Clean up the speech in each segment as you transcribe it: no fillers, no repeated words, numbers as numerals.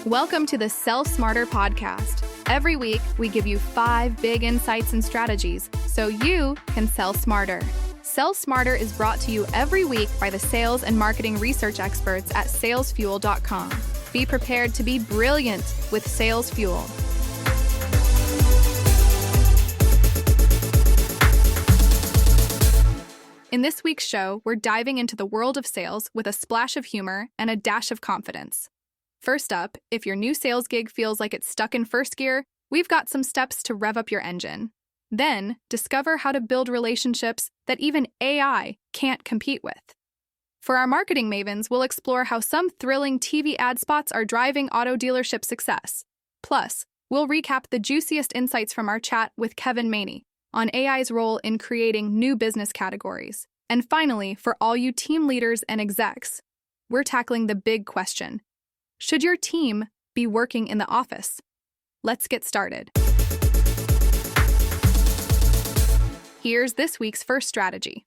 Welcome to the Sell Smarter podcast. Every week, we give you 5 big insights and strategies so you can sell smarter. Sell Smarter is brought to you every week by the sales and marketing research experts at salesfuel.com. Be prepared to be brilliant with Sales Fuel. In this week's show, we're diving into the world of sales with a splash of humor and a dash of confidence. First up, if your new sales gig feels like it's stuck in first gear, we've got some steps to rev up your engine. Then, discover how to build relationships that even AI can't compete with. For our marketing mavens, we'll explore how some thrilling TV ad spots are driving auto dealership success. Plus, we'll recap the juiciest insights from our chat with Kevin Maney on AI's role in creating new business categories. And finally, for all you team leaders and execs, we're tackling the big question. Should your team be working in the office? Let's get started. Here's this week's first strategy.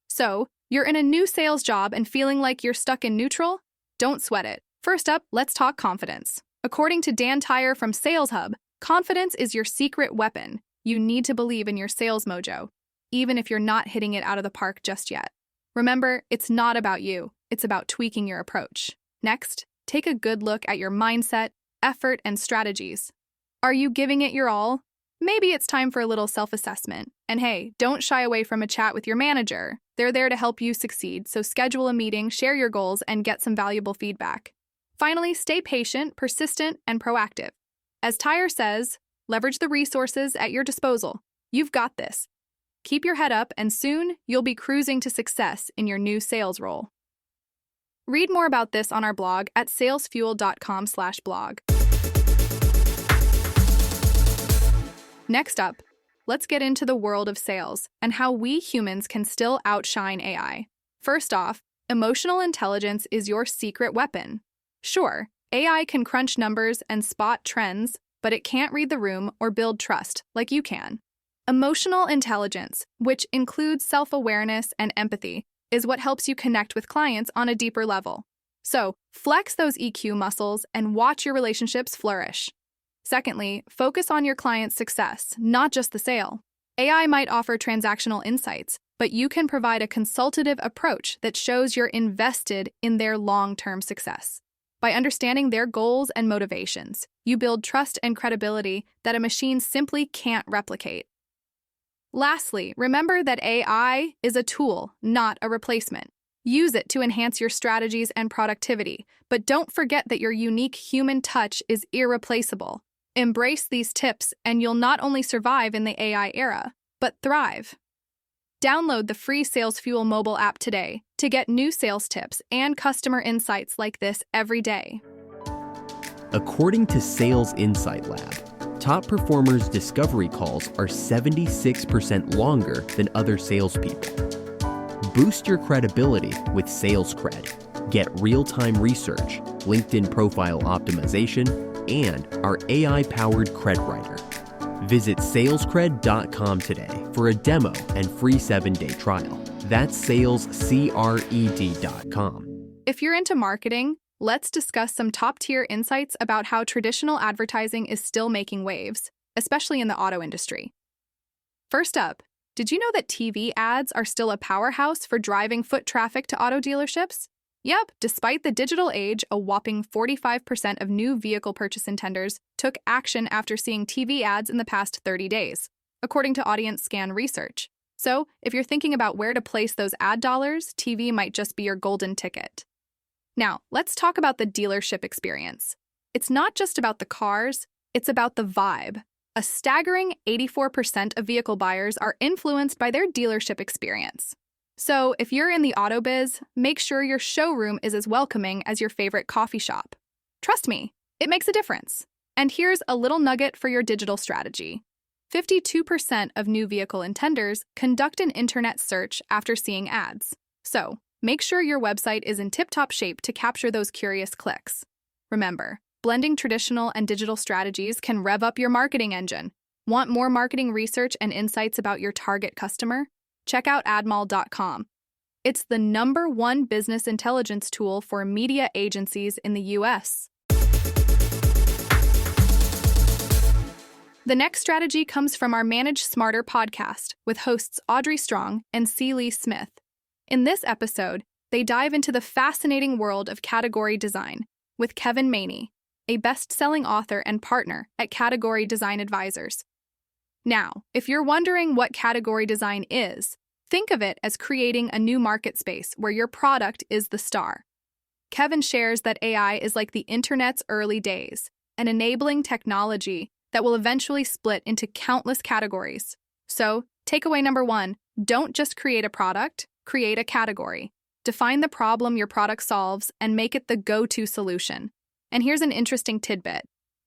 So, you're in a new sales job and feeling like you're stuck in neutral? Don't sweat it. First up, let's talk confidence. According to Dan Tyre from Sales Hub, confidence is your secret weapon. You need to believe in your sales mojo, even if you're not hitting it out of the park just yet. Remember, it's not about you. It's about tweaking your approach. Next, take a good look at your mindset, effort, and strategies. Are you giving it your all? Maybe it's time for a little self-assessment. And hey, don't shy away from a chat with your manager. They're there to help you succeed, so schedule a meeting, share your goals, and get some valuable feedback. Finally, stay patient, persistent, and proactive. As Tyre says, leverage the resources at your disposal. You've got this. Keep your head up, and soon you'll be cruising to success in your new sales role. Read more about this on our blog at salesfuel.com/blog. Next up, let's get into the world of sales and how we humans can still outshine AI. First off, emotional intelligence is your secret weapon. Sure, AI can crunch numbers and spot trends, but it can't read the room or build trust like you can. Emotional intelligence, which includes self-awareness and empathy, is what helps you connect with clients on a deeper level. So, flex those EQ muscles and watch your relationships flourish. Secondly, focus on your client's success, not just the sale. AI might offer transactional insights, but you can provide a consultative approach that shows you're invested in their long-term success. By understanding their goals and motivations, you build trust and credibility that a machine simply can't replicate. Lastly, remember that AI is a tool, not a replacement. Use it to enhance your strategies and productivity, but don't forget that your unique human touch is irreplaceable. Embrace these tips, and you'll not only survive in the AI era, but thrive. Download the free Sales Fuel mobile app today to get new sales tips and customer insights like this every day. According to Sales Insight Lab, top performers' discovery calls are 76% longer than other salespeople. Boost your credibility with Sales Cred. Get real-time research, LinkedIn profile optimization, and our AI-powered Cred Writer. Visit salescred.com today for a demo and free 7-day trial. That's salescred.com. If you're into marketing, let's discuss some top-tier insights about how traditional advertising is still making waves, especially in the auto industry. First up, did you know that TV ads are still a powerhouse for driving foot traffic to auto dealerships? Yep, despite the digital age, a whopping 45% of new vehicle purchase intenders took action after seeing TV ads in the past 30 days, according to Audience Scan research. So, if you're thinking about where to place those ad dollars, TV might just be your golden ticket. Now, let's talk about the dealership experience. It's not just about the cars, it's about the vibe. A staggering 84% of vehicle buyers are influenced by their dealership experience. So, if you're in the auto biz, make sure your showroom is as welcoming as your favorite coffee shop. Trust me, it makes a difference. And here's a little nugget for your digital strategy. 52% of new vehicle intenders conduct an internet search after seeing ads. So, make sure your website is in tip-top shape to capture those curious clicks. Remember, blending traditional and digital strategies can rev up your marketing engine. Want more marketing research and insights about your target customer? Check out admal.com. It's the #1 business intelligence tool for media agencies in the US. The next strategy comes from our Manage Smarter podcast with hosts Audrey Strong and C. Lee Smith. In this episode, they dive into the fascinating world of category design with Kevin Maney, a best-selling author and partner at Category Design Advisors. Now, if you're wondering what category design is, think of it as creating a new market space where your product is the star. Kevin shares that AI is like the internet's early days, an enabling technology that will eventually split into countless categories. So, takeaway number 1, don't just create a product, create a category. Define the problem your product solves and make it the go-to solution. And here's an interesting tidbit.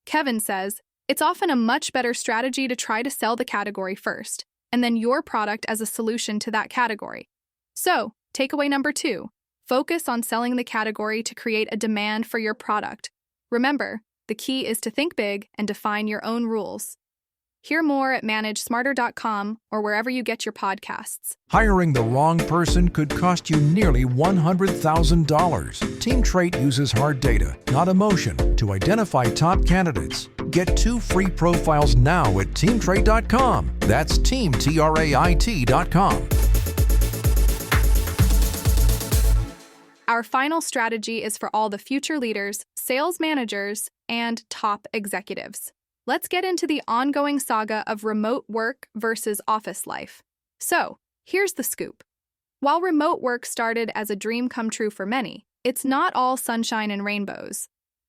Kevin says, it's often a much better strategy to try to sell the category first, and then your product as a solution to that category. So, takeaway number 2, focus on selling the category to create a demand for your product. Remember, the key is to think big and define your own rules. Hear more at managesmarter.com or wherever you get your podcasts. Hiring the wrong person could cost you nearly $100,000. Team Trait uses hard data, not emotion, to identify top candidates. Get 2 free profiles now at teamtrait.com. That's teamtrait.com. Our final strategy is for all the future leaders, sales managers, and top executives. Let's get into the ongoing saga of remote work versus office life. So, here's the scoop. While remote work started as a dream come true for many, it's not all sunshine and rainbows.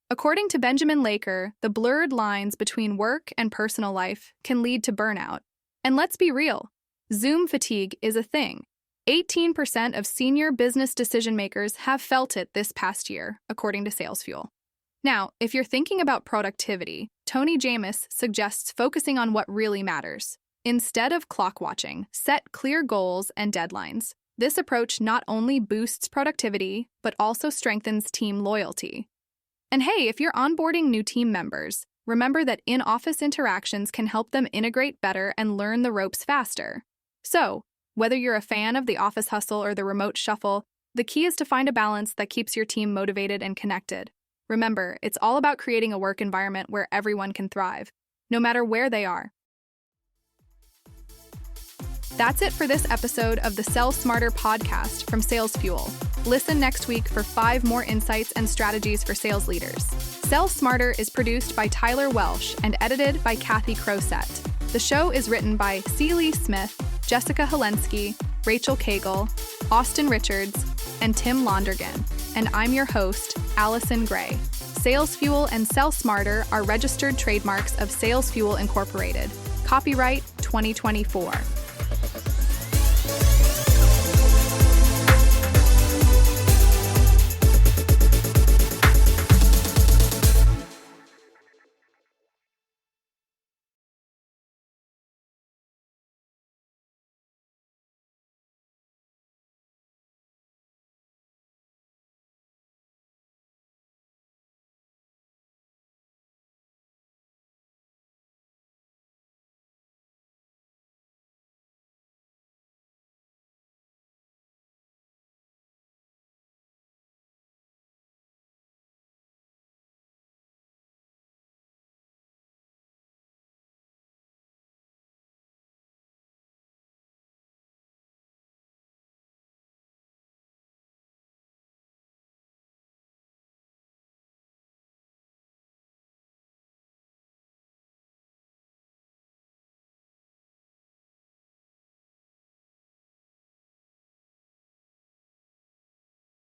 According to Benjamin Laker, the blurred lines between work and personal life can lead to burnout. And let's be real, Zoom fatigue is a thing. 18% of senior business decision makers have felt it this past year, according to SalesFuel. Now, if you're thinking about productivity, Tony James suggests focusing on what really matters. Instead of clock watching, set clear goals and deadlines. This approach not only boosts productivity, but also strengthens team loyalty. And hey, if you're onboarding new team members, remember that in-office interactions can help them integrate better and learn the ropes faster. So, whether you're a fan of the office hustle or the remote shuffle, the key is to find a balance that keeps your team motivated and connected. Remember, it's all about creating a work environment where everyone can thrive, no matter where they are. That's it for this episode of the Sell Smarter podcast from SalesFuel. Listen next week for 5 more insights and strategies for sales leaders. Sell Smarter is produced by Tyler Welsh and edited by Kathy Crosett. The show is written by C. Lee Smith, Jessica Helensky, Rachel Cagle, Austin Richards, and Tim Londergan. And I'm your host, Allison Gray. SalesFuel and Sell Smarter are registered trademarks of SalesFuel Incorporated. Copyright 2024.